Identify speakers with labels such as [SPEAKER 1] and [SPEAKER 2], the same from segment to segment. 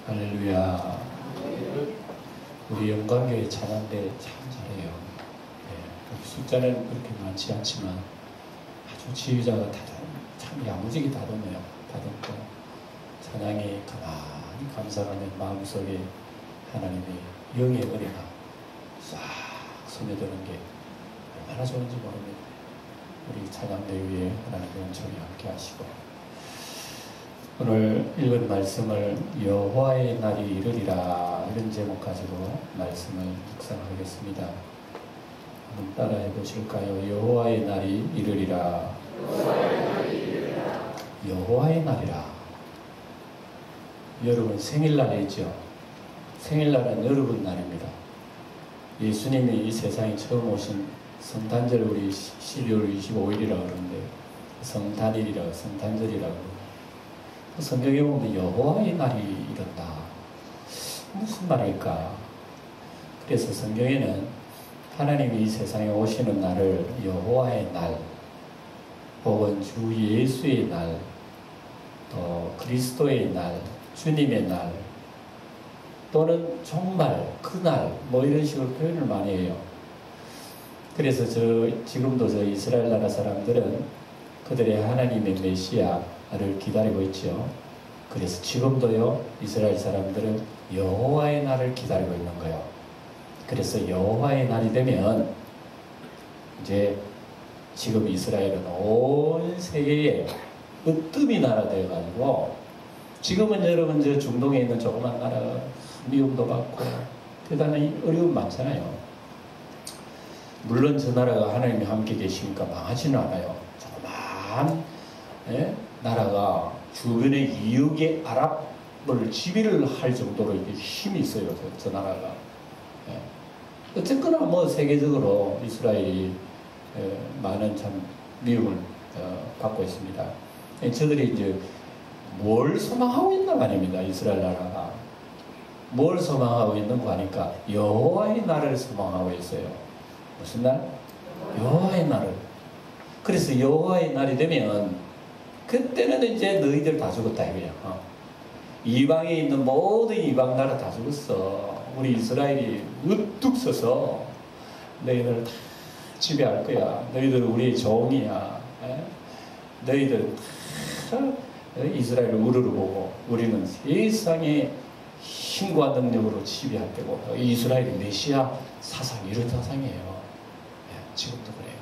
[SPEAKER 1] 할렐루야. 우리 영광교회 찬양대 참 잘해요. 네, 숫자는 그렇게 많지 않지만 아주 지휘자가 참 야무지게 다듬어요. 다듬고 찬양이 가만히 감상하는 마음속에 하나님의 영의 은혜가 싹 스며드는 게 얼마나 좋은지 모릅니다. 우리 찬양대 위에 하나님의 은총이 함께 하시고, 오늘 읽은 말씀을 여호와의 날이 이르리라, 이런 제목 가지고 말씀을 묵상하겠습니다. 한번 따라해 보실까요? 여호와의 날이 이르리라. 여호와의 날이라. 여러분 생일날이죠. 생일날은 여러분 날입니다. 예수님이 이 세상에 처음 오신 성탄절, 우리 12월 25일이라고 그러는데 성탄일이라고, 성탄절이라고. 성경에 보면 여호와의 날이 이른다. 무슨 말일까? 그래서 성경에는 하나님이 이 세상에 오시는 날을 여호와의 날, 혹은 주 예수의 날, 또 그리스도의 날, 주님의 날, 또는 정말 그날, 뭐 이런 식으로 표현을 많이 해요. 그래서 지금도 이스라엘 나라 사람들은 그들의 하나님의 메시아를 기다리고 있죠. 그래서 지금도요, 이스라엘 사람들은 여호와의 날을 기다리고 있는 거예요. 그래서 여호와의 날이 되면 이제 지금 이스라엘은 온 세계에 으뜸이 나라 되어가지고, 지금은 여러분 중동에 있는 조그만 나라가 미움도 받고 대단히 어려움 많잖아요. 물론 저 나라가 하나님이 함께 계시니까 망하지는 않아요. 조그만 나라가 주변의 이웃의 아랍을 지배를 할 정도로 이렇게 힘이 있어요. 저 나라가. 어쨌거나 뭐 세계적으로 이스라엘이 많은 참 미움을 받고 있습니다. 저들이 이제 뭘 소망하고 있나 말입니다. 이스라엘 나라가 뭘 소망하고 있는 거 하니까 여호와의 날을 소망하고 있어요. 무슨 날? 여호와의 날을. 그래서 여호와의 날이 되면 그때는 이제 너희들 다 죽었다 이거야. 이방에 있는 모든 이방 나라 다 죽었어. 우리 이스라엘이 우뚝 서서 너희들 다 지배할 거야. 너희들 우리의 종이야. 너희들 다 이스라엘을 우르르 보고 우리는 세상의 힘과 능력으로 지배할 때고, 이스라엘의 메시아 사상, 이런 사상이에요. 지금도 그래요.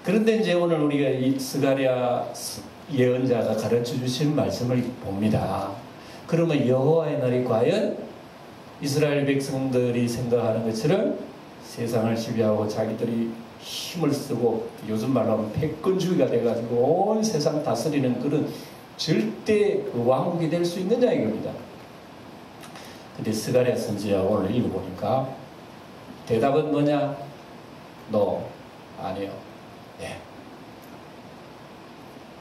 [SPEAKER 1] 그런데 이제 오늘 우리가 이 스가랴 예언자가 가르쳐 주신 말씀을 봅니다. 그러면 여호와의 날이 과연 이스라엘 백성들이 생각하는 것처럼 세상을 지배하고 자기들이 힘을 쓰고, 요즘 말로 하면 패권주의가 돼가지고 온 세상 다스리는 그런 절대 왕국이 될 수 있느냐 이겁니다. 근데 스가랴 선지자 오늘 읽어보니까 대답은 뭐냐? 아니요. 네.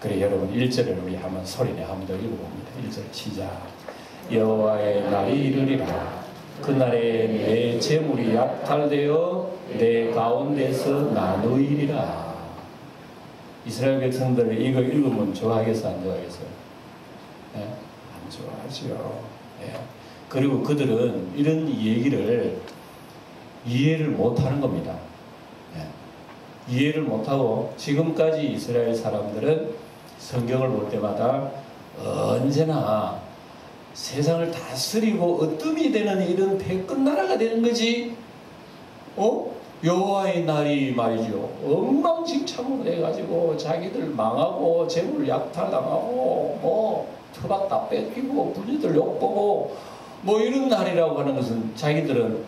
[SPEAKER 1] 그래, 여러분 1절을 우리 한번 소리내 한번 더 읽어봅니다. 1절 시작. 여호와의 날이 이르리라. 그날에 내 재물이 약탈되어 내 가운데서 나누이리라. 이스라엘 백성들 이거 읽으면 좋아하겠어, 안 좋아하겠어요? 네? 안 좋아하죠. 네. 그리고 그들은 이런 얘기를 이해를 못하는 겁니다. 네. 이해를 못하고, 지금까지 이스라엘 사람들은 성경을 볼 때마다 언제나 세상을 다스리고 어뜸이 되는 이런 패권 나라가 되는 거지, 여호와의 날이 말이죠, 엉망진창으로 돼가지고 자기들 망하고 재물 약탈당하고 뭐 터박 다 뺏기고 분리들 욕보고 뭐 이런 날이라고 하는 것은 자기들은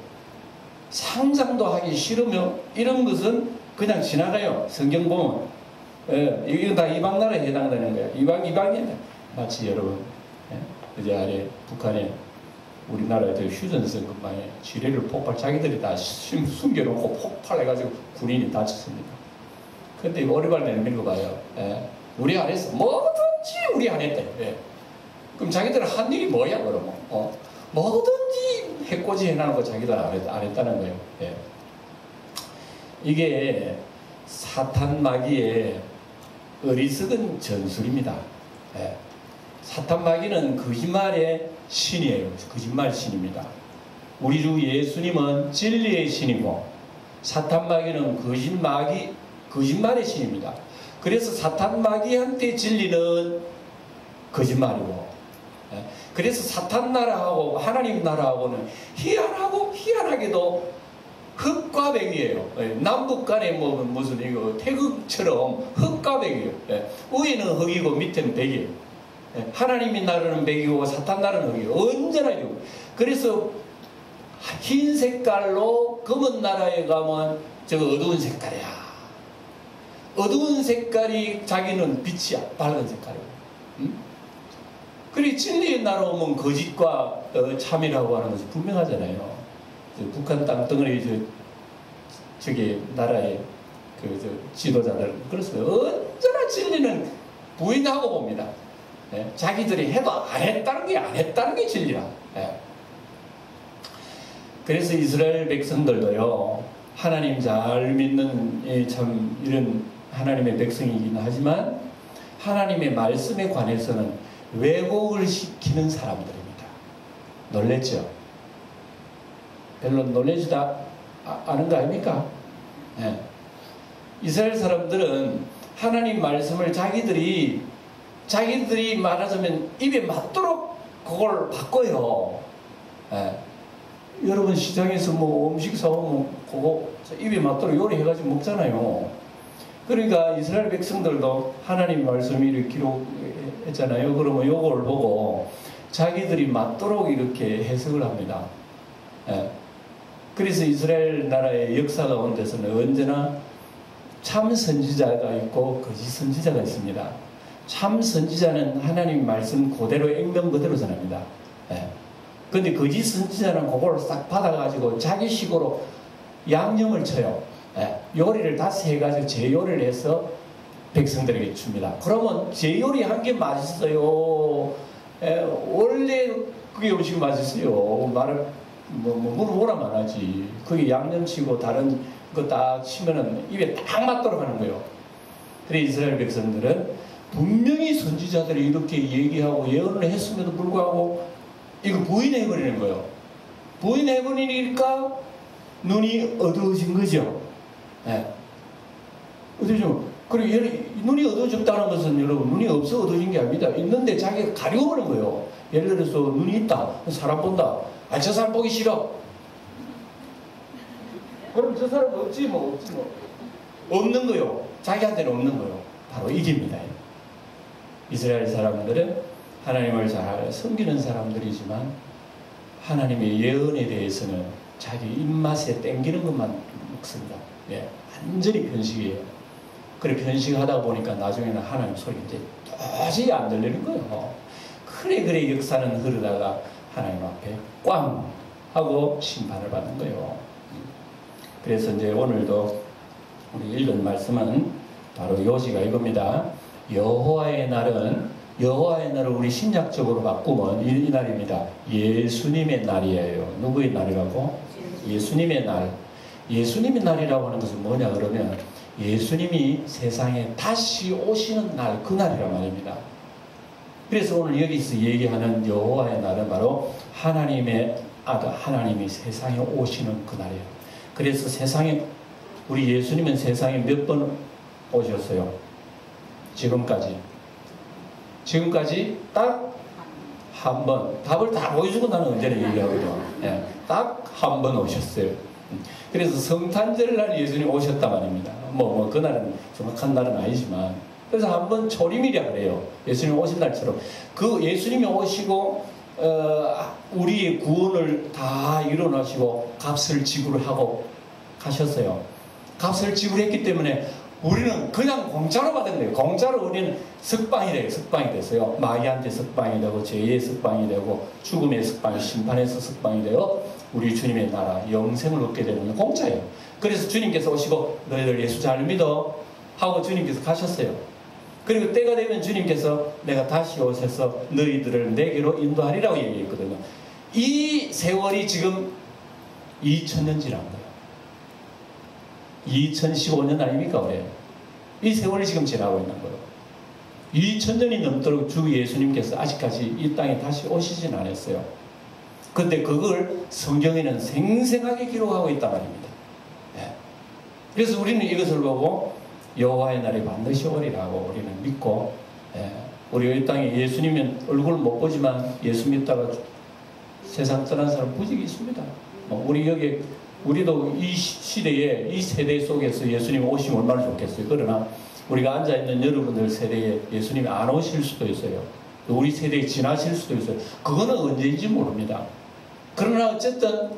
[SPEAKER 1] 상상도 하기 싫으며, 이런 것은 그냥 지나가요. 성경 보면 이건 다 이방 나라에 해당되는 거예요. 이방이야. 마치 여러분 어제 아래 북한에 우리나라에 휴전선 근방에 지뢰를 자기들이 다 숨겨놓고 폭발해가지고 군인이 다쳤습니다. 근데 오리발 내밀고 봐요. 우리 안 했어. 뭐든지 우리 안 했대. 그럼 자기들은 한 일이 뭐야 그러면? 뭐든지 해코지 해놔놓고 자기들 안 했다는 거예요. 이게 사탄 마귀의 어리석은 전술입니다. 사탄 마귀는 거짓말의 신이에요. 거짓말 신입니다. 우리 주 예수님은 진리의 신이고 사탄 마귀는 거짓말의 신입니다. 그래서 사탄 마귀한테 진리는 거짓말이고, 그래서 사탄 나라하고 하나님 나라하고는 희한하게도 흙과 백이에요. 남북 간에 무슨 이거 태극처럼 흙과 백이에요. 위에는 흙이고 밑에는 백이에요. 하나님의 나라는 백이고 사탄 나라는 흙이에요. 언제나 이러고. 그래서 흰 색깔로 검은 나라에 가면 저거 어두운 색깔이야. 어두운 색깔이 자기는 빛이야. 밝은 색깔이고. 그리고 진리의 나라 오면 거짓과 참이라고 하는 것이 분명하잖아요. 북한 땅덩어리 저기 나라의 지도자들 그렇습니다. 언제나 진리는 부인하고 봅니다. 자기들이 해도 안 했다는 게 진리라. 그래서 이스라엘 백성들도요, 하나님 잘 믿는 참 이런 하나님의 백성이긴 하지만 하나님의 말씀에 관해서는 왜곡을 시키는 사람들입니다. 놀랬죠? 별로 놀라지도 않은 거 아닙니까? 이스라엘 사람들은 하나님 말씀을 자기들이 말하자면 입에 맞도록 그걸 바꿔요. 여러분 시장에서 음식 사오면 그거 입에 맞도록 요리해가지고 먹잖아요. 그러니까 이스라엘 백성들도 하나님 말씀을 이렇게 기록했잖아요. 그러면 요걸 보고 자기들이 맞도록 이렇게 해석을 합니다. 그래서 이스라엘 나라의 역사 가운데서는 언제나 참 선지자가 있고 거짓 선지자가 있습니다. 참 선지자는 하나님 말씀 그대로 액면 그대로 전합니다. 근데 거짓 선지자는 그걸 싹 받아가지고 자기식으로 양념을 쳐요. 요리를 다시 해가지고 재요리를 해서 백성들에게 줍니다. 그러면 재요리한 게 맛있어요. 원래 그게 음식이 맛있어요. 말을 물어보라면 안 하지. 그게 양념치고 다른 거 딱 치면은 입에 딱 맞도록 하는 거예요. 그래 이스라엘 백성들은 분명히 선지자들이 이렇게 얘기하고 예언을 했음에도 불구하고 이거 부인해버리는 거예요. 부인해버리니까 눈이 어두워진 거죠. 어두워져. 그리고 눈이 어두워졌다는 것은 여러분 눈이 없어 어두워진 게 아닙니다. 있는데 자기가 가려버리는 거예요. 예를 들어서 눈이 있다. 사람 본다. 저 사람 보기 싫어. 그럼 저 사람 없지 뭐. 없는 거요. 자기한테는 없는 거요. 바로 이깁니다. 이스라엘 사람들은 하나님을 잘 섬기는 사람들이지만 하나님의 예언에 대해서는 자기 입맛에 땡기는 것만 먹습니다. 완전히 편식이에요. 그래 편식하다 보니까 나중에는 하나님 소리가 이제 도저히 안 들리는 거예요. 그래 역사는 흐르다가 하나님 앞에 꽝 하고 심판을 받는 거예요. 그래서 이제 오늘도 우리 읽은 말씀은 바로 요지가 이겁니다. 여호와의 날을 우리 신약적으로 바꾸면 이 날입니다. 예수님의 날이에요. 누구의 날이라고? 예수님의 날. 예수님의 날이라고 하는 것은 뭐냐 그러면 예수님이 세상에 다시 오시는 날, 그 날이란 말입니다. 그래서 오늘 여기서 얘기하는 여호와의 날은 바로 하나님의 아들, 하나님이 세상에 오시는 그 날이에요. 그래서 세상에, 우리 예수님은 세상에 몇 번 오셨어요? 지금까지 딱 한 번. 답을 다 보여주고 나는 언제나 얘기하거든요. 딱 한 번 오셨어요. 그래서 성탄절날 예수님 오셨다 말입니다. 그날은 정확한 날은 아니지만. 그래서 한번 초림이라 그래요. 예수님 오신 날처럼. 그 예수님이 오시고, 우리의 구원을 다 이뤄놓으시고 값을 지불을 하고 가셨어요. 값을 지불했기 때문에 우리는 그냥 공짜로 받은 거예요. 공짜로 우리는 석방이 됐어요. 마귀한테 석방이 되고 죄의 석방이 되고 죽음의 석방이, 심판에서 석방이 되어 우리 주님의 나라 영생을 얻게 되는 건 공짜예요. 그래서 주님께서 오시고 너희들 예수 잘 믿어 하고 주님께서 가셨어요. 그리고 때가 되면 주님께서 내가 다시 오셔서 너희들을 내게로 인도하리라고 얘기했거든요. 이 세월이 지금 2000년 지난 거예요. 2015년 아닙니까? 올해 이 세월이 지금 지나고 있는 거예요. 2000년이 넘도록 주 예수님께서 아직까지 이 땅에 다시 오시진 않았어요. 근데 그걸 성경에는 생생하게 기록하고 있단 말입니다. 네. 그래서 우리는 이것을 보고 여호와의 날이 반드시 오리라고 우리는 믿고, 우리가 이 땅에 예수님은 얼굴 못 보지만 예수 믿다가 세상 떠난 사람 부직이 있습니다. 우리도 이 시대에, 이 세대 속에서 예수님 오시면 얼마나 좋겠어요. 그러나 우리가 앉아있는 여러분들 세대에 예수님이 안 오실 수도 있어요. 우리 세대에 지나실 수도 있어요. 그거는 언제인지 모릅니다. 그러나 어쨌든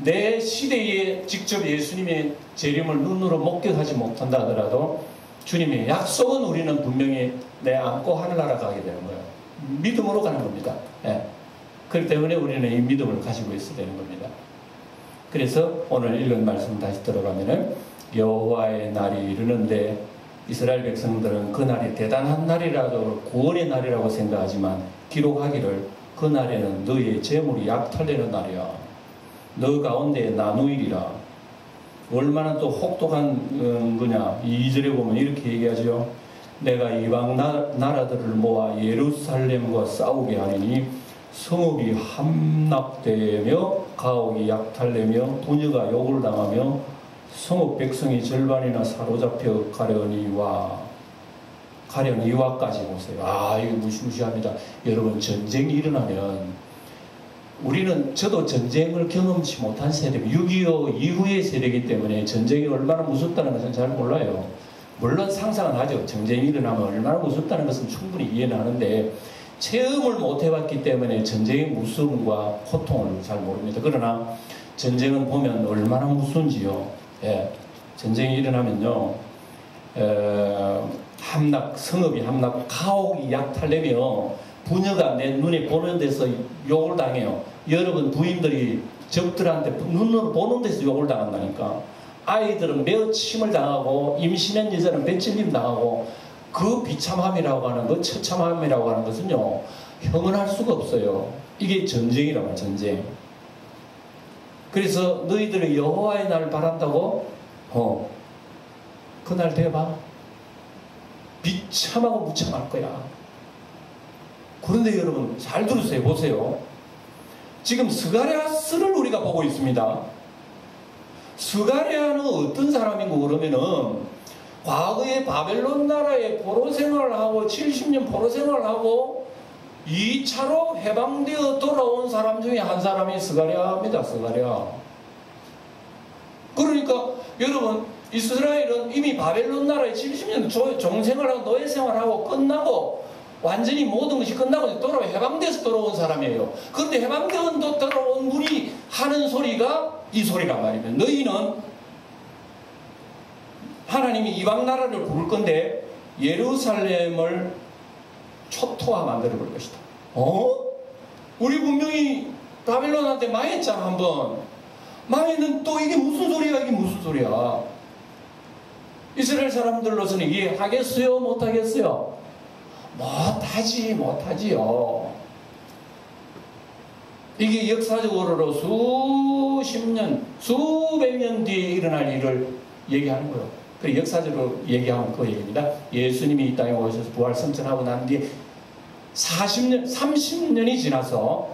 [SPEAKER 1] 내 시대에 직접 예수님의 재림을 눈으로 목격하지 못한다 하더라도 주님의 약속은 우리는 분명히 내 안고 하늘나라 가게 되는 거예요. 믿음으로 가는 겁니다. 그렇기 때문에 우리는 이 믿음을 가지고 있어야 되는 겁니다. 그래서 오늘 읽은 말씀 다시 들어가면은 여호와의 날이 이르는데 이스라엘 백성들은 그 날이 대단한 날이라도 구원의 날이라고 생각하지만 기록하기를 그 날에는 너희의 재물이 약탈되는 날이야. 너 가운데 나누이리라. 얼마나 또 혹독한 거냐. 2절에 보면 이렇게 얘기하죠. 내가 이방 나라들을 모아 예루살렘과 싸우게 하리니 성읍이 함락되며 가옥이 약탈되며 부녀가 욕을 당하며 성읍 백성이 절반이나 사로잡혀 가려니와까지 보세요. 이거 무시무시합니다. 여러분, 전쟁이 일어나면 저도 전쟁을 경험치 못한 세대입니다. 6.25 이후의 세대이기 때문에 전쟁이 얼마나 무섭다는 것은 잘 몰라요. 물론 상상은 하죠. 전쟁이 일어나면 얼마나 무섭다는 것은 충분히 이해는 하는데 체험을 못 해봤기 때문에 전쟁의 무서움과 고통을 잘 모릅니다. 그러나 전쟁은 보면 얼마나 무서운지요. 전쟁이 일어나면요, 성읍이 함락, 가옥이 약탈되며 부녀가 내 눈에 보는 데서 욕을 당해요. 여러분 부인들이 적들한테 눈으로 보는 데서 욕을 당한다니까. 아이들은 매어 침을 당하고 임신한 여자는 배찔림 당하고 그 비참함이라고 하는 것, 처참함이라고 하는 것은요, 형언할 수가 없어요. 이게 전쟁이란 말이에요. 전쟁. 그래서 너희들은 여호와의 날을 바란다고? 그날 돼봐. 비참하고 무참할 거야. 그런데 여러분 잘 들으세요. 보세요. 지금 스가랴스를 우리가 보고 있습니다. 스가랴는 어떤 사람인고 그러면은 과거에 바벨론 나라에 포로 생활을 하고 70년 포로 생활을 하고 2차로 해방되어 돌아온 사람 중에 한 사람이 스가랴입니다. 스가랴. 그러니까 여러분, 이스라엘은 이미 바벨론 나라에 70년 종생활하고 노예생활하고 끝나고 완전히 모든 것이 끝나고 해방돼서 돌아온 사람이에요. 그런데 해방되어 돌아온 분이 하는 소리가 이 소리란 말입니다. 너희는 하나님이 이방 나라를 부를 건데 예루살렘을 초토화 만들어 볼 것이다. 우리 분명히 바벨론한테 망했잖아. 한번 망했는 또 이게 무슨 소리야. 이게 무슨 소리야. 이스라엘 사람들로서는 이해하겠어요? 못하겠어요? 못하지요. 이게 역사적으로 수십 년, 수백 년 뒤에 일어날 일을 얘기하는 거예요. 그 역사적으로 얘기하면 그 얘기입니다. 예수님이 이 땅에 오셔서 부활 선천하고 난 뒤에 30년이 지나서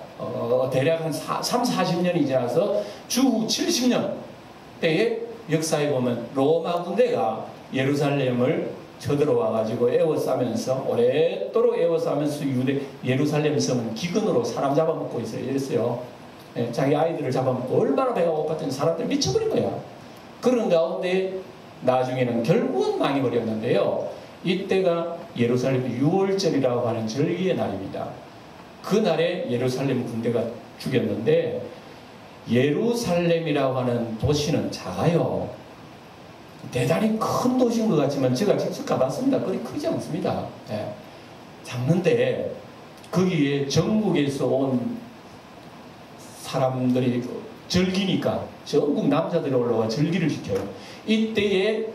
[SPEAKER 1] 대략 한 40년이 지나서 주후 70년 때의 역사에 보면 로마 군대가 예루살렘을 쳐들어와가지고 에워싸면서 오랫도록 에워싸면서 예루살렘 성은 기근으로 사람 잡아먹고 있어요. 자기 아이들을 잡아먹고 얼마나 배가 고팠더니 사람들 미쳐버린 거야. 그런 가운데 나중에는 결국은 망해버렸는데요. 이때가 예루살렘 6월절이라고 하는 절기의 날입니다. 그날에 예루살렘 군대가 죽였는데 예루살렘이라고 하는 도시는 작아요. 대단히 큰 도시인 것 같지만 제가 직접 가봤습니다. 그리 크지 않습니다. 작는데 거기에 전국에서 온 사람들이 절기니까 전국 남자들이 올라와 절기를 지켜요. 이때에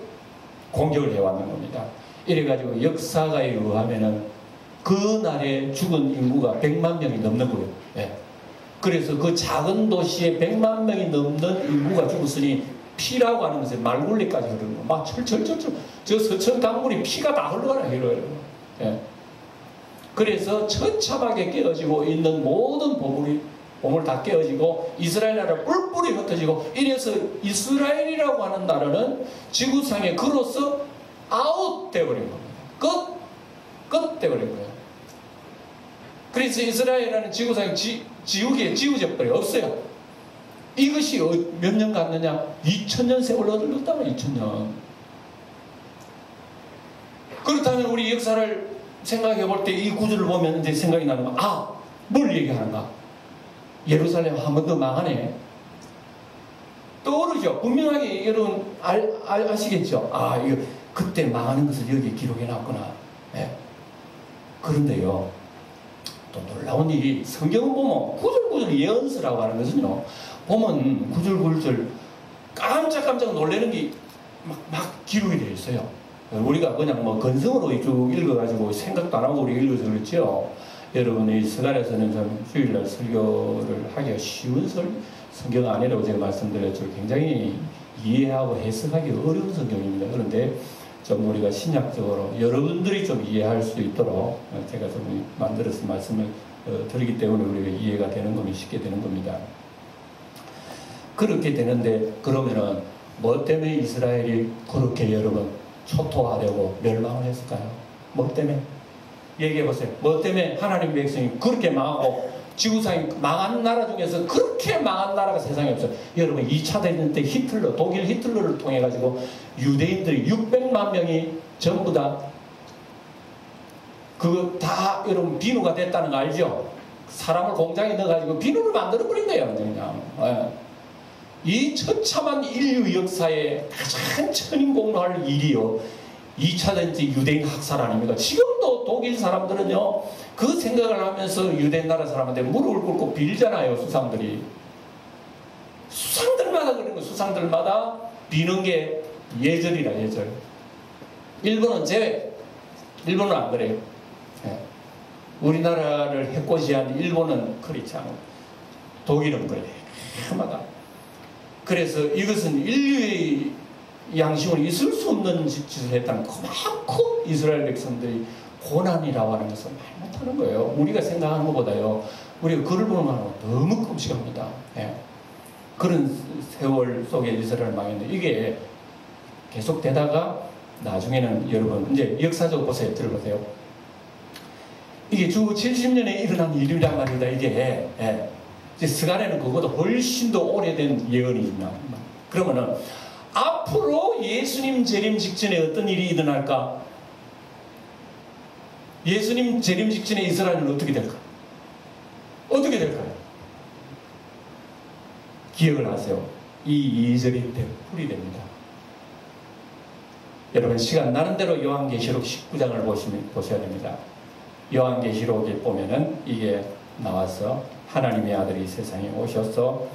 [SPEAKER 1] 공격을 해왔는 겁니다. 이래가지고 역사가에 의하면은 그날에 죽은 인구가 100만 명이 넘는 거예요. 그래서 그 작은 도시에 100만 명이 넘는 인구가 죽었으니 피라고 하는 것에 말굴리까지 흐르는 거. 막 철철철철. 저 서천 강물이 피가 다 흘러가나 이래요. 예. 그래서 처참하게 깨어지고 있는 모든 보물 다 깨어지고 이스라엘 나라 뿔뿔이 흩어지고, 이래서 이스라엘이라고 하는 나라는 지구상에 그로서 아웃되어버린 겁니다. 끝 되어버린 거예요. 그래서 이스라엘이라는 지구상에 지우개 지우져 버려 없어요. 이것이 몇 년 갔느냐? 2000년 세월을 흘렀다고. 2000년. 그렇다면 우리 역사를 생각해 볼 때 이 구절을 보면 이제 생각이 나는 거, 뭘 얘기하는가? 예루살렘 한 번 더 망하네. 떠오르죠. 분명하게 여러분 아시겠죠? 이거 그때 망하는 것을 여기 기록해 놨구나. 네. 그런데요, 또 놀라운 일이, 성경을 보면 구절구절 예언서라고 하는 것은요, 보면 구절구절 깜짝깜짝 놀라는 게 막 기록이 되어 있어요. 우리가 그냥 뭐 건성으로 쭉 읽어가지고 생각도 안 하고 우리 읽어서 그렇죠. 여러분이 서간에서는 좀 주일날 설교를 하기가 쉬운 성경 아니라고 제가 말씀드렸죠. 굉장히 이해하고 해석하기 어려운 성경입니다. 그런데 좀 우리가 신약적으로 여러분들이 좀 이해할 수 있도록 제가 좀 만들어서 말씀을 드리기 때문에 우리가 이해가 되는 겁니다. 쉽게 되는 겁니다. 그렇게 되는데, 그러면은 뭐 때문에 이스라엘이 그렇게 여러분 초토화되고 멸망을 했을까요? 뭐 때문에? 얘기해 보세요. 뭐 때문에 하나님 백성이 그렇게 망하고, 지구상에 망한 나라 중에서 그렇게 망한 나라가 세상에 없어요. 여러분 2차 대전 때 독일 히틀러를 통해 가지고 유대인들이 600만 명이 전부 다 그거 다 여러분 비누가 됐다는 거 알죠? 사람을 공장에 넣어가지고 비누를 만들어 버린 거예요. 그냥. 이 처참한 인류 역사에 가장 천인공노할 일이요, 2차 대전 유대인 학살 아닙니까? 지금도 독일 사람들은요, 그 생각을 하면서 유대인 나라 사람한테 무릎을 꿇고 빌잖아요. 수상들이. 수상들마다 그런 거예요. 수상들마다 비는 게 예절이라, 예절. 일본은 제외. 일본은 안 그래요. 네. 우리나라를 해코지한 일본은 그렇지 않고 독일은 그래요. 해마다. 그래서 이것은 인류의 양심으로 있을 수 없는 짓을 했다는, 그만큼 이스라엘 백성들이 고난이라고 하는 것을 말 못하는 거예요. 우리가 생각하는 것보다요, 우리가 글을 보면 너무 끔찍합니다. 예. 그런 세월 속에 이스라엘 망했는데, 이게 계속 되다가 나중에는 여러분 이제 역사적으로 보세요. 들어보세요. 이게 주 70년에 일어난 일이란 말입니다. 이게 이제 스가랴는 그것보다 훨씬 더 오래된 예언이지만, 그러면은 앞으로 예수님 재림 직전에 어떤 일이 일어날까? 예수님 재림 직전에 이스라엘은 어떻게 될까? 어떻게 될까요? 기억을 하세요. 이 2절이 풀이 됩니다. 여러분 시간 나는 대로 요한계시록 19장을 보셔야 됩니다. 요한계시록에 보면은 이게 나와서 하나님의 아들이 세상에 오셔서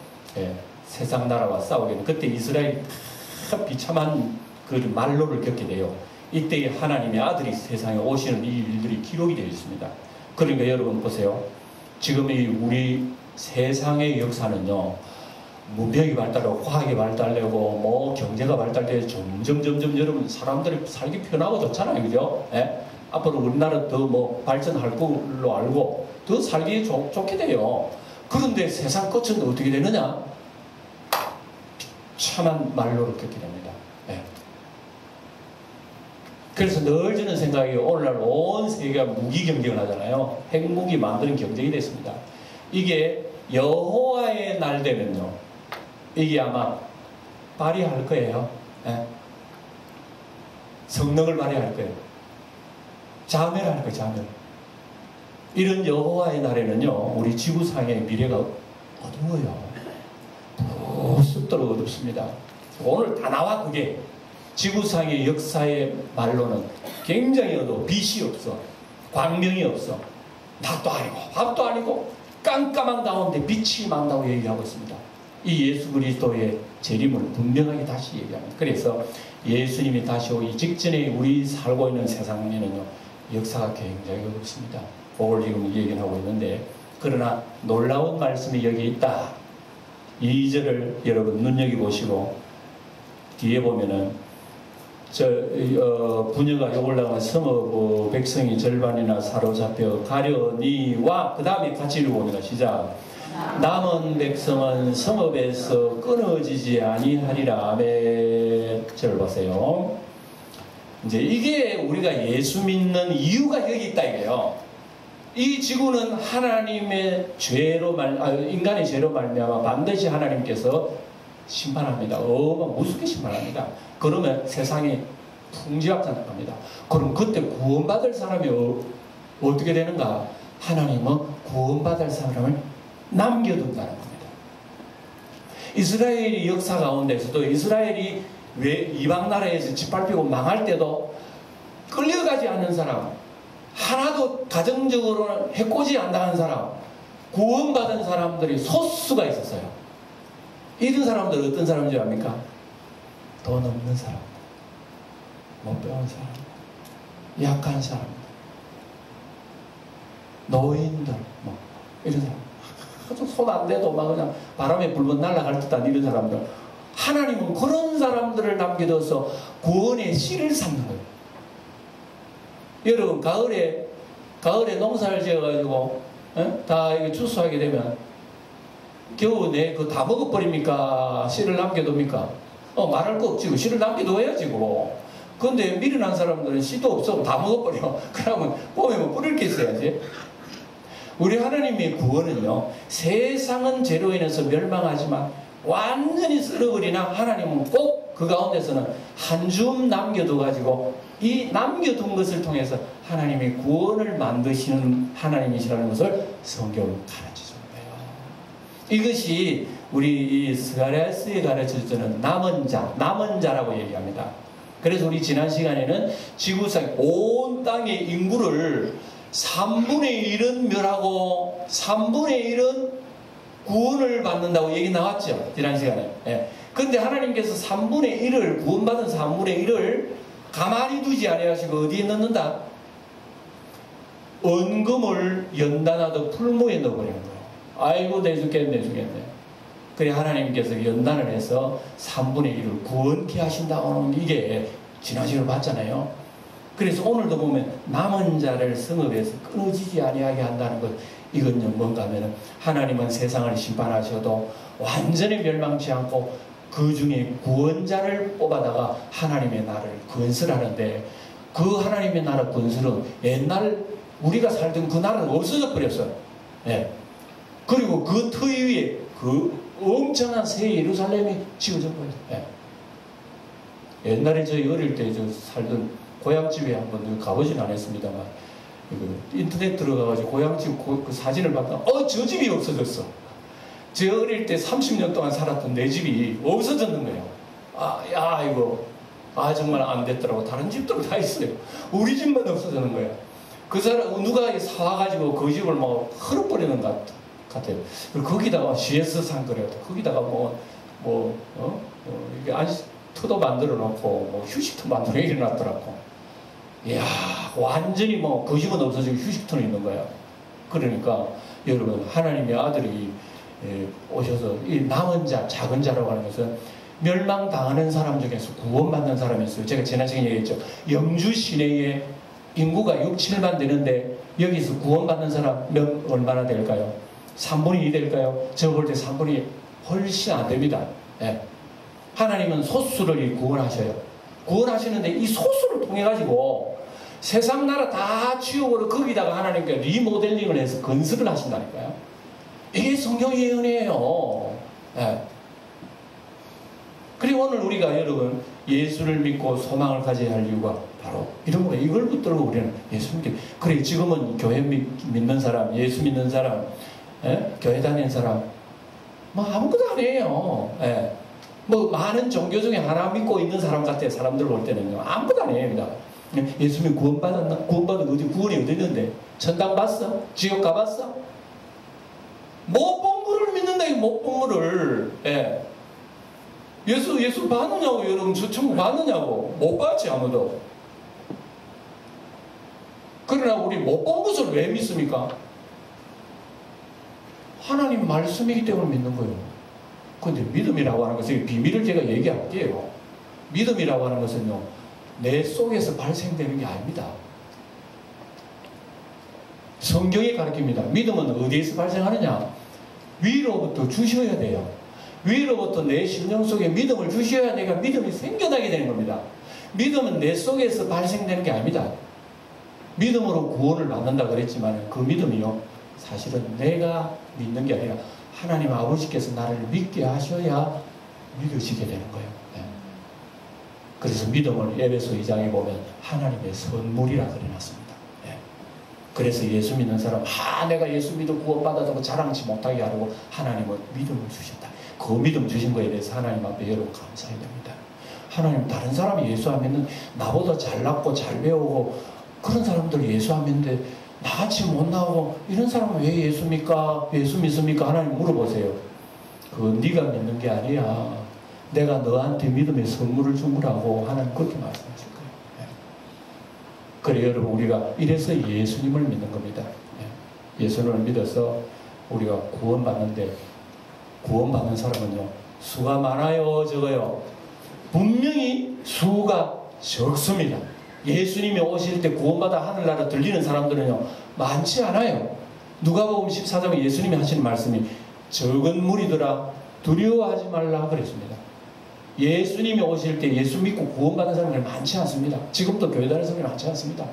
[SPEAKER 1] 세상 나라와 싸우게 되는, 그때 이스라엘이 비참한 그 말로를 겪게 돼요. 이때 하나님의 아들이 세상에 오시는 이 일들이 기록이 되어 있습니다. 그러니까 여러분 보세요. 지금 이 우리 세상의 역사는요, 문명이 발달하고 과학이 발달되고 뭐 경제가 발달돼서 점점 여러분 사람들이 살기 편하고 좋잖아요. 그죠? 앞으로 우리나라 더 뭐 발전할 걸로 알고 더 살기 좋게 돼요. 그런데 세상 끝은 어떻게 되느냐? 비참한 말로를 겪게 됩니다. 그래서 늘 저는 생각이, 오늘날 온 세계가 무기 경쟁을 하잖아요. 핵무기 만드는 경쟁이 됐습니다. 이게 여호와의 날 되면요, 이게 아마 발휘할 거예요. 성능을 발휘할 거예요. 자멸할 거예요. 자멸. 이런 여호와의 날에는요, 우리 지구상의 미래가 어두워요. 부스도록 어둡습니다. 오늘 다 나와. 그게 지구상의 역사의 말로는 굉장히 어두워. 빛이 없어. 광명이 없어. 낮도 아니고 밤도 아니고 깜깜한 가운데 빛이 만다고 얘기하고 있습니다. 이 예수 그리스도의 재림을 분명하게 다시 얘기합니다. 그래서 예수님이 다시 오기 직전에 우리 살고 있는 세상에는요, 역사가 굉장히 어렵습니다. 그걸 지금 얘기를 하고 있는데, 그러나 놀라운 말씀이 여기 있다. 2절을 여러분 눈여겨보시고 뒤에 보면은 부녀가 욕을당한 성읍 백성이 절반이나 사로잡혀 가려니와 그 다음에 같이 읽어봅니다. 시작. 남은 백성은 성읍에서 끊어지지 아니하리라. 아멘. 절 보세요. 이제 이게 우리가 예수 믿는 이유가 여기 있다 이거예요. 이 지구는 하나님의 죄로 인간의 죄로 말미암아 반드시 하나님께서 심판합니다. 무섭게 심판합니다. 그러면 세상이 풍지박산합니다. 그럼 그때 구원받을 사람이 어떻게 되는가? 하나님은 구원받을 사람을 남겨둔다는 겁니다. 이스라엘이 역사 가운데서도 이스라엘이 왜 이방 나라에서 짓밟히고 망할 때도 끌려가지 않는 사람, 하나도 가정적으로는 해코지 안 당한 사람, 구원받은 사람들이 소수가 있었어요. 이런 사람들 어떤 사람인지 압니까? 돈 없는 사람, 못 배운 사람, 약한 사람, 노인들, 이런 사람. 손 안 대도 막 그냥 바람에 불면 날아갈 듯한 이런 사람들. 하나님은 그런 사람들을 남겨둬서 구원의 씨를 삼는 거예요. 여러분, 가을에 농사를 지어가지고, 다 이게 추수하게 되면, 겨우 그 다 먹어버립니까? 씨를 남겨둡니까? 말할 거 없지. 씨를 남겨둬야지, 뭐. 근데 미련한 사람들은 씨도 없어. 다 먹어버려. 그러면 봄에 뭐 뿌릴 게 있어야지. 우리 하나님의 구원은요, 세상은 죄로 인해서 멸망하지만 완전히 썰어버리나 하나님은 꼭 그 가운데서는 한 줌 남겨둬가지고 이 남겨둔 것을 통해서 하나님의 구원을 만드시는 하나님이시라는 것을 성경은 가르쳐주는 거예요. 이것이 우리 이 스가랴서에 가르쳐주는 남은 자라고 얘기합니다. 그래서 우리 지난 시간에는 지구상 온 땅의 인구를 3분의 1은 멸하고 3분의 1은 구원을 받는다고 얘기 나왔죠. 지난 시간에. 예. 근데 하나님께서 3분의 1을 구원받은 3분의 1을 가만히 두지 아니하시고 어디에 넣는다? 언금을 연단하듯 풀무에 넣어버리는 거예요. 아이고 내 죽겠네. 그래 하나님께서 연단을 해서 3분의 1을 구원케 하신다고는 이게 지난 시간에 봤잖아요. 그래서 오늘도 보면 남은 자를 성읍에서 끊어지지 아니하게 한다는 것, 이건 뭔가 하면 하나님은 세상을 심판하셔도 완전히 멸망치 않고 그 중에 구원자를 뽑아다가 하나님의 나라를 건설하는데, 그 하나님의 나라 건설은 옛날 우리가 살던 그 나라는 없어져 버렸어요. 네. 그리고 그 터위 위에 그 엄청난 새 예루살렘이 지어져 버렸어요. 네. 옛날에 저희 어릴 때 살던 고향집에 한번 가보진 않았습니다만, 인터넷 들어가가지고 고향집 그 사진을 봤다. 저 집이 없어졌어. 제 어릴 때 30년 동안 살았던 내 집이 없어졌는 거예요. 이거 정말 안 됐더라고. 다른 집들은 다 있어요. 우리 집만 없어지는 거예요. 그 사람 누가 사와가지고 그 집을 막 헐어버리는 것 같아요. 그리고 거기다가 GS 산 거래요. 거기다가 이게 터도 만들어 놓고 휴식터 만들어 일어났더라고. 이야, 완전히 그 집은 없어지고 휴식터는 있는 거야. 그러니까 여러분, 하나님의 아들이 오셔서 이 남은 자, 작은 자라고 하는 것은 멸망당하는 사람 중에서 구원받는 사람이 있어요. 제가 지난 시간에 얘기했죠. 영주 시내에 인구가 6, 7만 되는데 여기서 구원받는 사람 얼마나 될까요? 3분의 2 될까요? 제가 볼 때 3분의 2 훨씬 안 됩니다. 네. 하나님은 소수를 구원하셔요. 구원하시는데 이 소수를 통해 가지고 세상 나라 다 치우고 거기다가 하나님께 리모델링을 해서 건설을 하신다니까요. 이게 성경의 은혜예요. 네. 그리고 오늘 우리가 여러분 예수를 믿고 소망을 가져야 할 이유가 바로 이런 거예요. 이걸 붙들고 우리는 예수 믿게. 그래 지금은 교회 믿는 사람, 예수 믿는 사람, 교회 다니는 사람 아무것도 아니에요. 많은 종교 중에 하나 믿고 있는 사람 같아요. 사람들 볼 때는요. 아무것도 아닙니다. 예수 믿고 구원받았나? 구원받은 어디 구원이 어디 있는데? 천당 봤어? 지옥 가봤어? 못 본 거를 믿는다. 못 본 거를. 예수 봤느냐고. 여러분 저 천국 봤느냐고. 못 봤지 아무도. 그러나 우리 못 본 것을 왜 믿습니까? 하나님 말씀이기 때문에 믿는 거예요. 근데 믿음이라고 하는 것은 비밀을 제가 얘기할게요. 믿음이라고 하는 것은요, 내 속에서 발생되는 게 아닙니다. 성경이 가르칩니다. 믿음은 어디에서 발생하느냐? 위로부터 주셔야 돼요. 위로부터 내 심령 속에 믿음을 주셔야 내가 믿음이 생겨나게 되는 겁니다. 믿음은 내 속에서 발생되는 게 아닙니다. 믿음으로 구원을 받는다 그랬지만 그 믿음이요, 사실은 내가 믿는 게 아니라 하나님 아버지께서 나를 믿게 하셔야 믿으시게 되는 거예요. 네. 그래서 믿음을 에베소 2장에 보면 하나님의 선물이라 그려놨습니다. 네. 그래서 예수 믿는 사람, 내가 예수 믿어 구원받았다고 자랑치 못하게 하려고 하나님은 믿음을 주셨다. 그 믿음 주신 거에 대해서 하나님 앞에 여러분 감사해야 됩니다. 하나님, 다른 사람이 예수 안 믿는, 나보다 잘났고 잘 배우고 그런 사람들 예수 안 믿는데 나같이 못 나오고 이런 사람은 왜 예수 믿습니까? 하나님 물어보세요. 그건 네가 믿는 게 아니야. 내가 너한테 믿음의 선물을 준 거라고 하나님 그렇게 말씀하실 거예요. 네. 그래 여러분, 우리가 이래서 예수님을 믿는 겁니다. 네. 예수님을 믿어서 우리가 구원받는데, 구원받는 사람은요, 수가 많아요, 적어요? 분명히 수가 적습니다. 예수님이 오실 때 구원받아 하늘나라 들리는 사람들은요, 많지 않아요. 누가복음 14장에 예수님이 하시는 말씀이 적은 무리들아 두려워하지 말라 그랬습니다. 예수님이 오실 때 예수 믿고 구원받은 사람들이 많지 않습니다. 지금도 교회 다니는 사람이 많지 않습니다.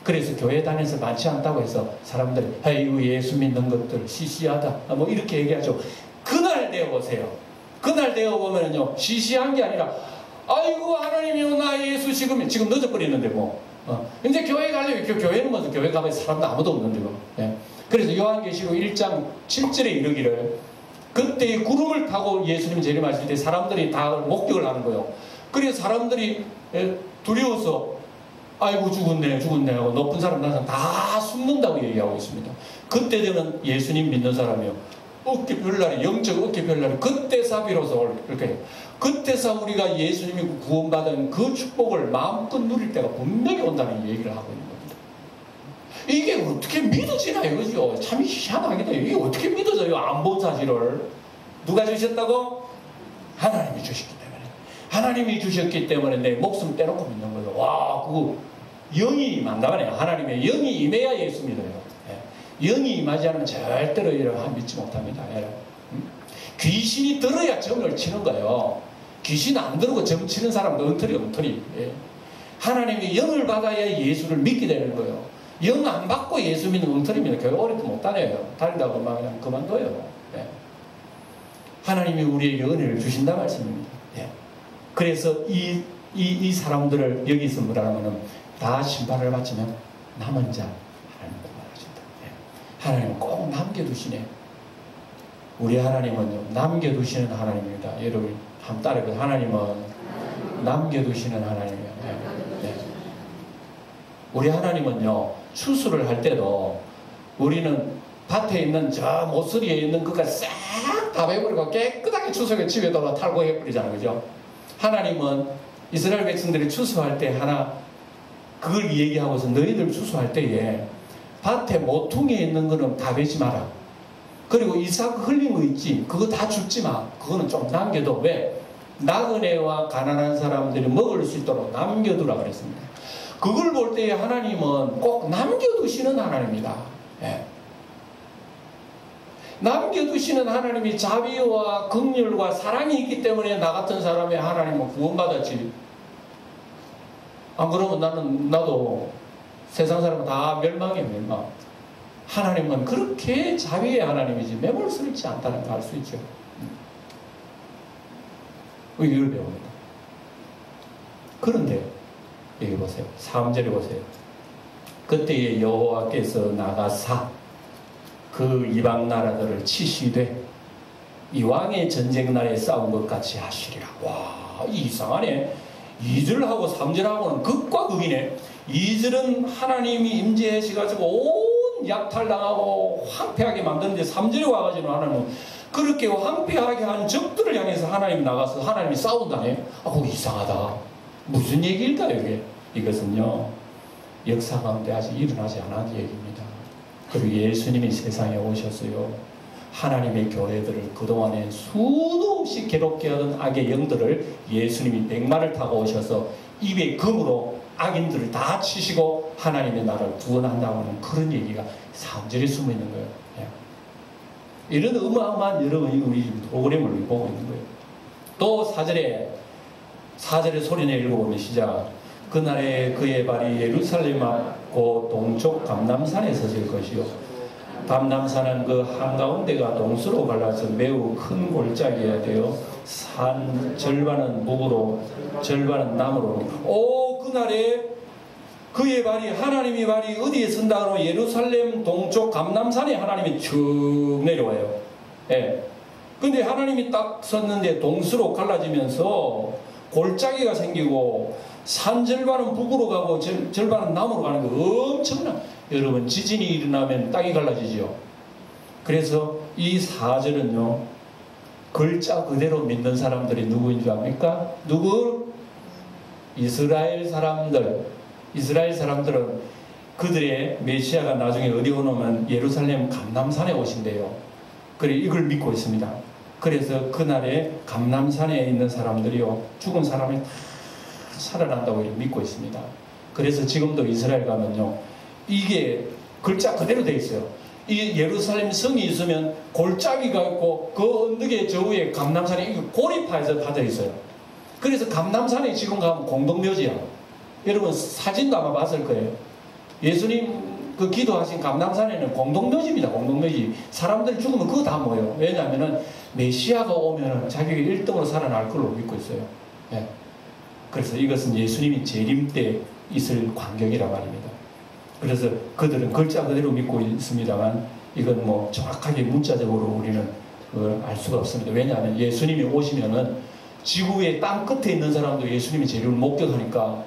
[SPEAKER 1] 그래서 교회 다니면서 많지 않다고 해서 사람들이 아이고 예수 믿는 것들 시시하다 뭐 이렇게 얘기하죠. 그날 되어보세요. 그날 되어보면요, 시시한 게 아니라 아이고 하나님이요, 나 예수 지금 늦어버리는데 뭐 이제 교회 가려면, 교회는 먼저 교회 가면 사람도 아무도 없는데 뭐. 예. 그래서 요한계시록 1장 7절에 이르기를, 그때 구름을 타고 예수님 재림하실 때 사람들이 다 목격을 하는 거예요. 그래서 사람들이 두려워서 아이고 죽었네 하고 높은 사람 나서 다 숨는다고 얘기하고 있습니다. 그때 되면 예수님 믿는 사람이요, 어깨별날이, 영적 어깨별날이 그때서 비로소 이렇게, 그때서 우리가 예수님이 구원받은 그 축복을 마음껏 누릴 때가 분명히 온다는 얘기를 하고 있는 겁니다. 이게 어떻게 믿어지나요? 그죠? 참 희한하겠다. 이게 어떻게 믿어져요? 안 본 사실을. 누가 주셨다고? 하나님이 주셨기 때문에. 하나님이 주셨기 때문에 내 목숨 떼놓고 믿는 거죠. 와, 그거 영이 임한다네. 하나님의 영이 임해야 예수 믿어요. 영이 임하지 않으면 절대로 이런 믿지 못합니다. 귀신이 들어야 점을 치는 거예요. 귀신 안 들고 점 치는 사람도 엉터리. 하나님이 영을 받아야 예수를 믿게 되는 거예요. 영 안 받고 예수 믿는 엉터리면 교회 오래도 못 다녀요. 다닌다고 막 그냥 그만둬요. 하나님이 우리에게 은혜를 주신다 말씀입니다. 그래서 이 사람들을 여기서 뭐라 하면은 다 심판을 마치면 남은 자 하나님 구원하신다. 하나님은 꼭 남겨두시네. 우리 하나님은요, 남겨두시는 하나님입니다. 여러분 한번 따라해보세요. 하나님은 남겨두시는 하나님이에요. 우리 하나님은요, 추수를 할 때도 우리는 밭에 있는 저 모서리에 있는 그가 싹 다 베버리고 깨끗하게 추수해 집에다가 탈거해버리잖아요. 그죠? 하나님은 이스라엘 백성들이 추수할 때 하나 그걸 얘기하고서 너희들 추수할 때에 밭에 모퉁이에 있는 거는 다 베지 마라. 그리고 이삭 흘린 거 있지, 그거 다 줍지 마. 그거는 좀 남겨둬. 왜? 나그네와 가난한 사람들이 먹을 수 있도록 남겨두라 그랬습니다. 그걸 볼 때에 하나님은 꼭 남겨두시는 하나님이다. 남겨두시는 하나님이 자비와 긍휼과 사랑이 있기 때문에 나 같은 사람의 하나님은 구원받았지. 안 그러면 나도 세상 사람은 다 멸망이에요. 멸망. 하나님은 그렇게 자비의 하나님이지 매몰스럽지 않다는 걸 알 수 있죠. 이걸 배웁니다. 그런데 여기 보세요. 3절에 보세요. 그때에 여호와께서 나가사 그 이방 나라들을 치시되 이 왕의 전쟁 날에 싸운 것 같이 하시리라. 와, 이상하네. 2절하고 3절하고는 극과 극이네. 2절은 하나님이 임재하셔가지고 온 약탈당하고 황폐하게 만드는데 3절에 와가지고 하나님은 그렇게 황폐하게 한 적들을 향해서 하나님이 나가서 하나님이 싸운다네. 그거 이상하다. 무슨 얘기일까요 이게? 이것은요, 역사 가운데 아직 일어나지 않은 얘기입니다. 그리고 예수님이 세상에 오셨어요. 하나님의 교회들을 그동안에 수도 없이 괴롭게 하던 악의 영들을 예수님이 백마를 타고 오셔서 입에 검으로 악인들을 다 치시고 하나님의 나라를 구원한다고 하는 그런 얘기가 3절에 숨어 있는 거예요. 예. 이런 어마어마한 여러분이 우리 프로그램을 보고 있는 거예요. 또 4절에 소리내 읽어보면 시작. 그날에 그의 발이 예루살렘 앞고 동쪽 감람산에 서질 것이요 감람산은 그 한가운데가 동서로 갈라서 매우 큰 골짜기가 되어 산 절반은 묵으로 절반은 나무로. 그날에 그의 발이 하나님의 발이 어디에 선다 그러면 예루살렘 동쪽 감람산에 하나님이 쭉 내려와요. 예. 근데 하나님이 딱 섰는데 동서로 갈라지면서 골짜기가 생기고 산 절반은 북으로 가고 절반은 남으로 가는 거 엄청난. 여러분 지진이 일어나면 땅이 갈라지죠. 그래서 이 4절은요 글자 그대로 믿는 사람들이 누구인 줄 압니까? 누구? 이스라엘 사람들. 이스라엘 사람들은 그들의 메시아가 나중에 어디 오냐면 예루살렘 감람산에 오신대요. 그래 이걸 믿고 있습니다. 그래서 그날에 감람산에 있는 사람들이요 죽은 사람이 다 살아난다고 믿고 있습니다. 그래서 지금도 이스라엘 가면요 이게 글자 그대로 되어 있어요. 이 예루살렘 성이 있으면 골짜기가 있고 그 언덕의 저 위에 감람산이 고리파에서 파져 있어요. 그래서 감람산에 지금 가면 공동묘지야. 여러분 사진도 아마 봤을 거예요. 예수님 그 기도하신 감람산에는 공동묘지입니다. 공동묘지. 사람들이 죽으면 그거 다 모여요. 왜냐하면 메시아가 오면 자기가 1등으로 살아날 걸로 믿고 있어요. 예. 그래서 이것은 예수님이 재림 때 있을 광경이라 말입니다. 그래서 그들은 글자 그대로 믿고 있습니다만 이건 뭐 정확하게 문자적으로 우리는 그걸 알 수가 없습니다. 왜냐하면 예수님이 오시면은 지구의 땅 끝에 있는 사람도 예수님이 재림을 목격하니까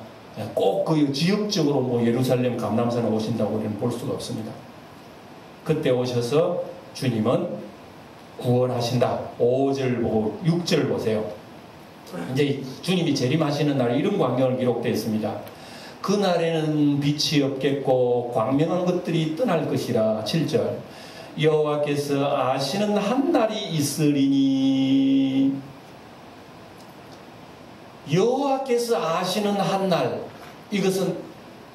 [SPEAKER 1] 꼭 그 지역적으로 뭐 예루살렘 감람산에 오신다고 우리는 볼 수가 없습니다. 그때 오셔서 주님은 구원하신다. 5절 보고 6절 보세요. 이제 주님이 재림하시는 날 이런 광경을 기록되어 있습니다. 그날에는 빛이 없겠고 광명한 것들이 떠날 것이라. 7절 여호와께서 아시는 한 날이 있으리니. 여호와께서 아시는 한 날, 이것은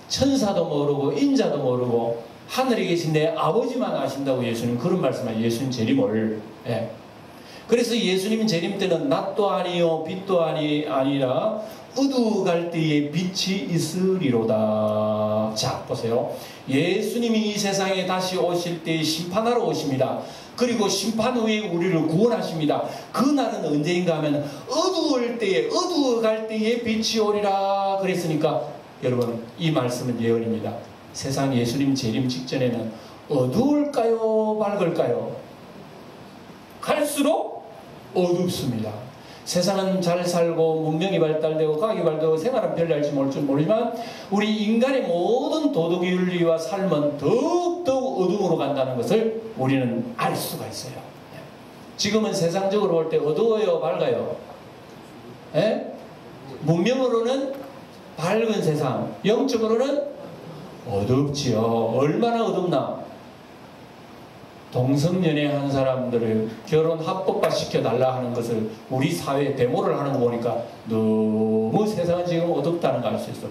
[SPEAKER 1] 천사도 모르고 인자도 모르고 하늘에 계신 내 아버지만 아신다고 예수님 그런 말씀을 예수님 재림을. 예. 그래서 예수님 재림 때는 낮도 아니요 빛도 아니라 어두워갈 때에 빛이 있으리로다. 자 보세요. 예수님이 이 세상에 다시 오실 때 심판하러 오십니다. 그리고 심판 후에 우리를 구원하십니다. 그날은 언제인가 하면 어두워갈 때에 빛이 오리라 그랬으니까 여러분 이 말씀은 예언입니다. 세상 예수님 재림 직전에는 어두울까요 밝을까요? 갈수록 어둡습니다. 세상은 잘 살고 문명이 발달되고 과학이 발달되고 생활은 별날지 모를 줄 모르지만 우리 인간의 모든 도덕윤리와 삶은 더욱더욱 어둠으로 간다는 것을 우리는 알 수가 있어요. 지금은 세상적으로 볼 때 어두워요 밝아요? 예? 문명으로는 밝은 세상, 영적으로는 어둡지요. 얼마나 어둡나? 동성연애한 사람들을 결혼 합법화 시켜달라 하는 것을 우리 사회에 데모를 하는 거 보니까 너무 세상은 지금 어둡다는 걸 알 수 있어.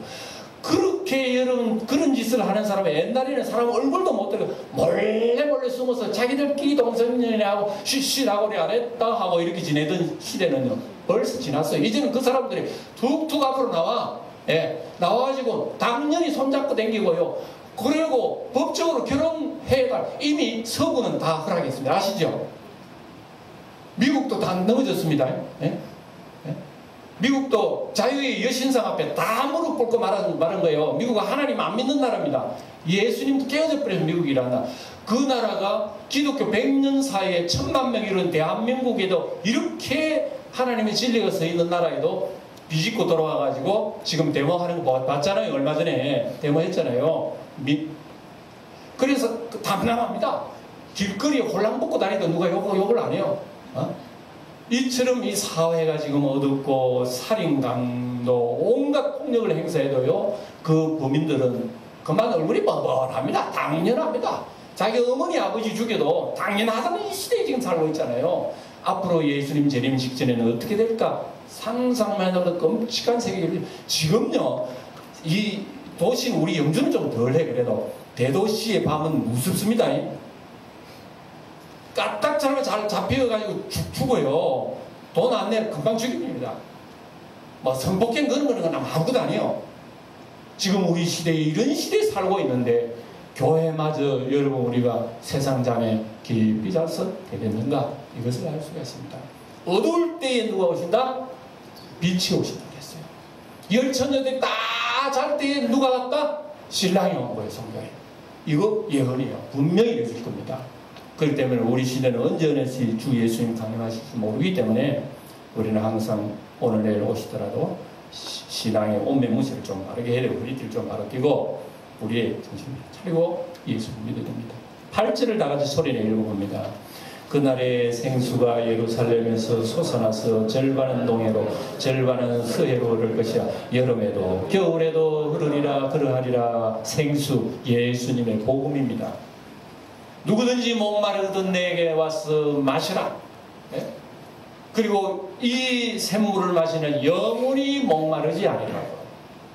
[SPEAKER 1] 그렇게 여러분 그런 짓을 하는 사람은 옛날에는 사람 얼굴도 못 들고 몰래 숨어서 자기들끼리 동성연애하고 쉬쉬라고 안 했다 하고 이렇게 지내던 시대는요 벌써 지났어요. 이제는 그 사람들이 툭툭 앞으로 나와. 예, 나와가지고 당연히 손잡고 다니고요. 그리고 법적으로 결혼해달 이미 서구는 다 허락했습니다. 아시죠? 미국도 다 넘어졌습니다. 예? 예? 미국도 자유의 여신상 앞에 다 무릎 꿇고 말한 거예요. 미국은 하나님 안 믿는 나라입니다. 예수님도 깨어져 버려서 미국이라는 나라. 그 나라가 기독교 100년 사이에 1000만 명이 이룬 대한민국에도 이렇게 하나님의 진리가 서 있는 나라에도 비집고 돌아와가지고 지금 데모하는 거 봤잖아요. 얼마 전에 데모했잖아요. 그래서 담담합니다. 길거리에 홀랑 벗고 다니도 누가 욕을 안 해요. 이처럼 이 사회가 지금 어둡고 살인 강도 온갖 폭력을 행사해도요 그 범인들은 그만 얼굴이 뻔뻔합니다. 당연합니다. 자기 어머니 아버지 죽여도 당연하다는 이 시대에 지금 살고 있잖아요. 앞으로 예수님 재림 직전에는 어떻게 될까 상상만 해도 끔찍한 세계를 지금요 이 도시는 우리 영주는 좀 덜해 그래도 대도시의 밤은 무섭습니다. 까딱처럼 잘 잡혀가지고 죽어요. 돈 안 내면 금방 죽입니다. 뭐 성폭행 그런 거는 아무것도 아니에요. 지금 우리 시대에 이런 시대에 살고 있는데 교회마저 여러분 우리가 세상잠에 깊이 자서 되겠는가 이것을 알 수가 있습니다. 어두울 때에 누가 오신다? 빛이 오신다 그랬어요. 열처녀들이 다 잘 때에 누가 왔다? 신랑이 온 거예요. 성경에. 이거 예언이에요. 분명히 이루어질 겁니다. 그렇기 때문에 우리 시대는 언제 어느새 주 예수님 강림하실지 모르기 때문에 우리는 항상 오늘 내일 오시더라도 신앙의 온면무시를 좀 바르게 해야 되고 우리들 좀 바로 끼고 우리의 정신을 차리고 예수를 믿어야 됩니다. 8절을 다 같이 소리내 읽어봅니다. 그날에 생수가 예루살렘에서 솟아나서 절반은 동해로 절반은 서해로 흐를 것이야. 여름에도 겨울에도 흐르리라 그러하리라. 생수 예수님의 복음입니다. 누구든지 목마르든 내게 와서 마시라. 네? 그리고 이 샘물을 마시는 영원히 목마르지 아니라고.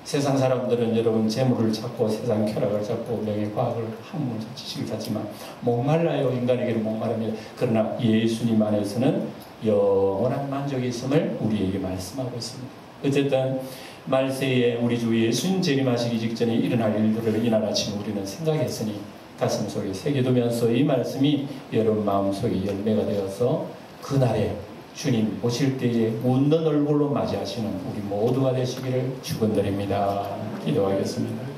[SPEAKER 1] 세상 사람들은 여러분 재물을 찾고 세상 쾌락을 찾고 명예과학을 학문을 지식을 찾지만 목말라요. 인간에게는 목마릅니다. 그러나 예수님 안에서는 영원한 만족이 있음을 우리에게 말씀하고 있습니다. 어쨌든 말세에 우리 주 예수님 재림하시기 직전에 일어날 일들을 이날 아침 우리는 생각했으니 가슴속에 새겨두면서 이 말씀이 여러분 마음속에 열매가 되어서 그날에 주님 오실 때에 웃는 얼굴로 맞이하시는 우리 모두가 되시기를 축원드립니다. 기도하겠습니다.